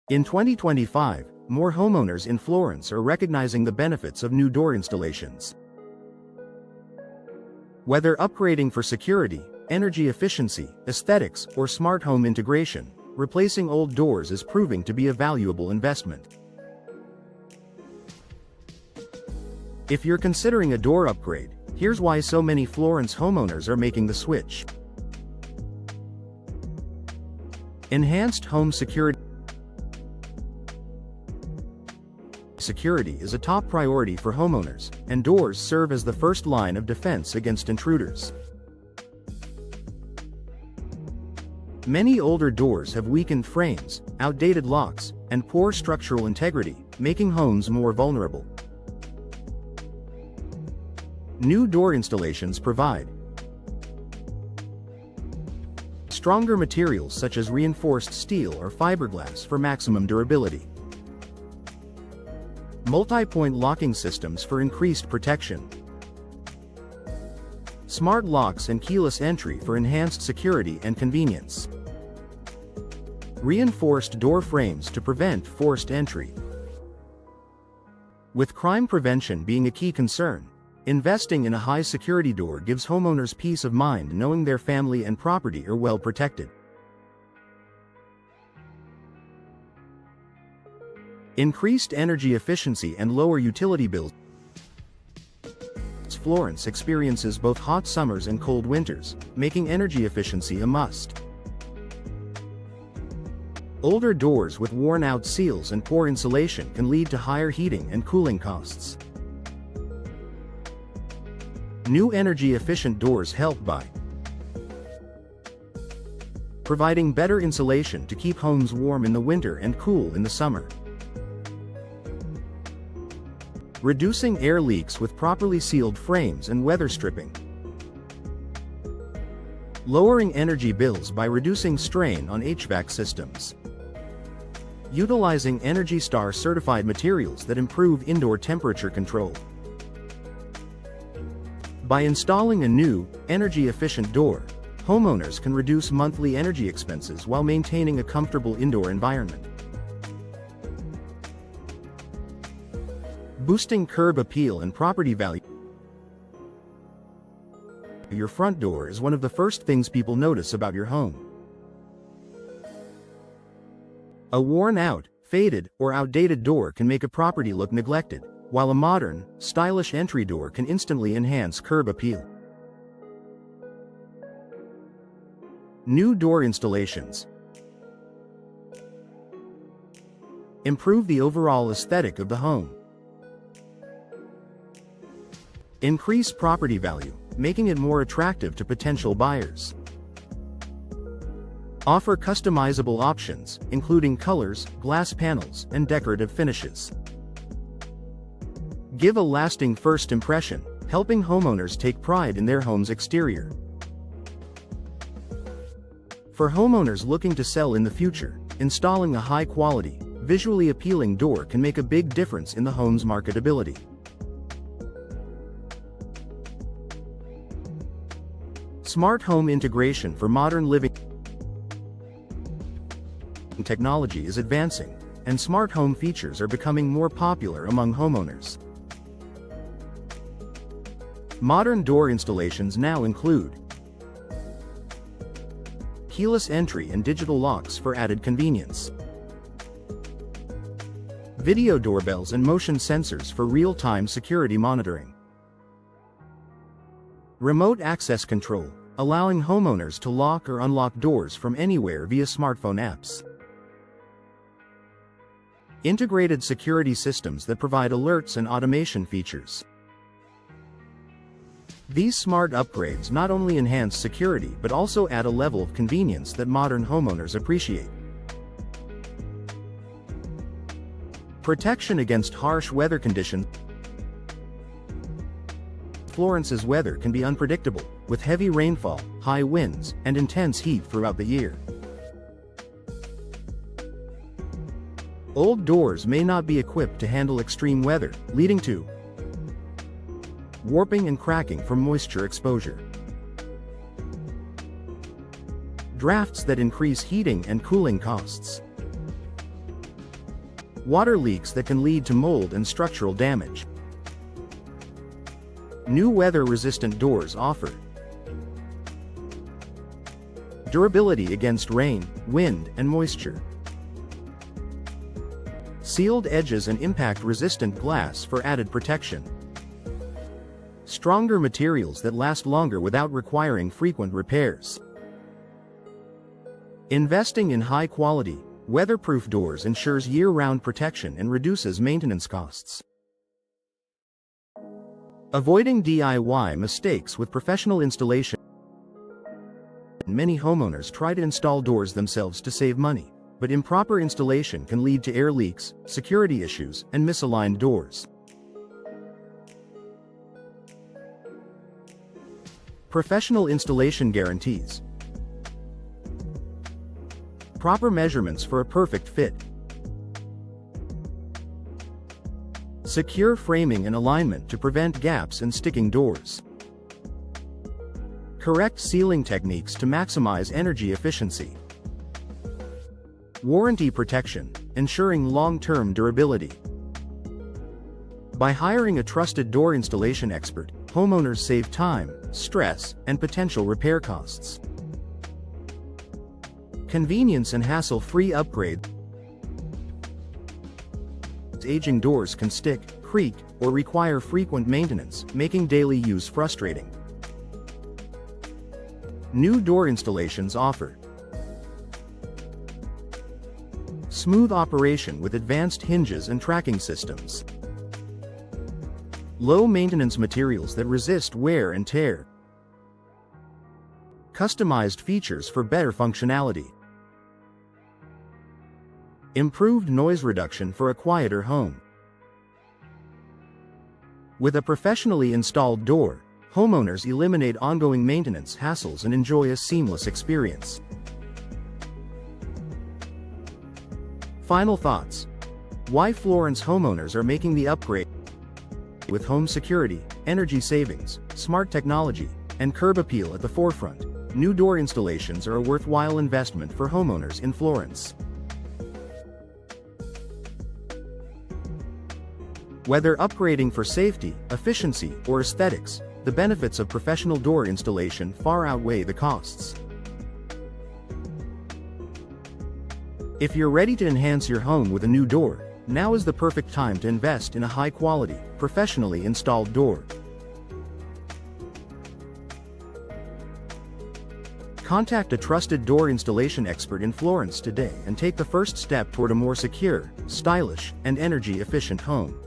In 2025, more homeowners in Florence are recognizing the benefits of new door installations. Whether upgrading for security, energy efficiency, aesthetics, or smart home integration, replacing old doors is proving to be a valuable investment. If you're considering a door upgrade, here's why so many Florence homeowners are making the switch. Enhanced home security. Security is a top priority for homeowners, and doors serve as the first line of defense against intruders. Many older doors have weakened frames, outdated locks, and poor structural integrity, making homes more vulnerable. New door installations provide stronger materials such as reinforced steel or fiberglass for maximum durability. Multi-point locking systems for increased protection. Smart locks and keyless entry for enhanced security and convenience. Reinforced door frames to prevent forced entry. With crime prevention being a key concern, investing in a high-security door gives homeowners peace of mind knowing their family and property are well protected. Increased energy efficiency and lower utility bills. Florence experiences both hot summers and cold winters, making energy efficiency a must. Older doors with worn-out seals and poor insulation can lead to higher heating and cooling costs. New energy-efficient doors help by providing better insulation to keep homes warm in the winter and cool in the summer. Reducing air leaks with properly sealed frames and weather stripping. Lowering energy bills by reducing strain on HVAC systems. Utilizing Energy Star certified materials that improve indoor temperature control. By installing a new, energy-efficient door, homeowners can reduce monthly energy expenses while maintaining a comfortable indoor environment. Boosting curb appeal and property value. Your front door is one of the first things people notice about your home. A worn-out, faded, or outdated door can make a property look neglected, while a modern, stylish entry door can instantly enhance curb appeal. New door installations improve the overall aesthetic of the home. Increase property value, making it more attractive to potential buyers. Offer customizable options, including colors, glass panels, and decorative finishes. Give a lasting first impression, helping homeowners take pride in their home's exterior. For homeowners looking to sell in the future, installing a high-quality, visually appealing door can make a big difference in the home's marketability. Smart home integration for modern living. Technology is advancing, and smart home features are becoming more popular among homeowners. Modern door installations now include keyless entry and digital locks for added convenience, video doorbells and motion sensors for real-time security monitoring, remote access control, allowing homeowners to lock or unlock doors from anywhere via smartphone apps. Integrated security systems that provide alerts and automation features. These smart upgrades not only enhance security but also add a level of convenience that modern homeowners appreciate. Protection against harsh weather conditions. Florence's weather can be unpredictable, with heavy rainfall, high winds, and intense heat throughout the year. Old doors may not be equipped to handle extreme weather, leading to warping and cracking from moisture exposure. Drafts that increase heating and cooling costs. water leaks that can lead to mold and structural damage. New weather-resistant doors offer durability against rain, wind, and moisture, sealed edges and impact-resistant glass for added protection, stronger materials that last longer without requiring frequent repairs. Investing in high-quality, weatherproof doors ensures year-round protection and reduces maintenance costs. Avoiding DIY mistakes with professional installation. Many homeowners try to install doors themselves to save money, but improper installation can lead to air leaks, security issues, and misaligned doors. Professional installation guarantees. Proper measurements for a perfect fit. Secure framing and alignment to prevent gaps and sticking doors. Correct sealing techniques to maximize energy efficiency. Warranty protection, ensuring long-term durability. By hiring a trusted door installation expert, homeowners save time, stress, and potential repair costs. Convenience and hassle-free upgrade. Aging doors can stick, creak, or require frequent maintenance, making daily use frustrating. New door installations offer smooth operation with advanced hinges and tracking systems, low-maintenance materials that resist wear and tear, customized features for better functionality, improved noise reduction for a quieter home. With a professionally installed door, homeowners eliminate ongoing maintenance hassles and enjoy a seamless experience. Final thoughts. Why Florence homeowners are making the upgrade. With home security, energy savings, smart technology, and curb appeal at the forefront, new door installations are a worthwhile investment for homeowners in Florence. Whether upgrading for safety, efficiency, or aesthetics, the benefits of professional door installation far outweigh the costs. If you're ready to enhance your home with a new door, now is the perfect time to invest in a high-quality, professionally installed door. Contact a trusted door installation expert in Florence today and take the first step toward a more secure, stylish, and energy-efficient home.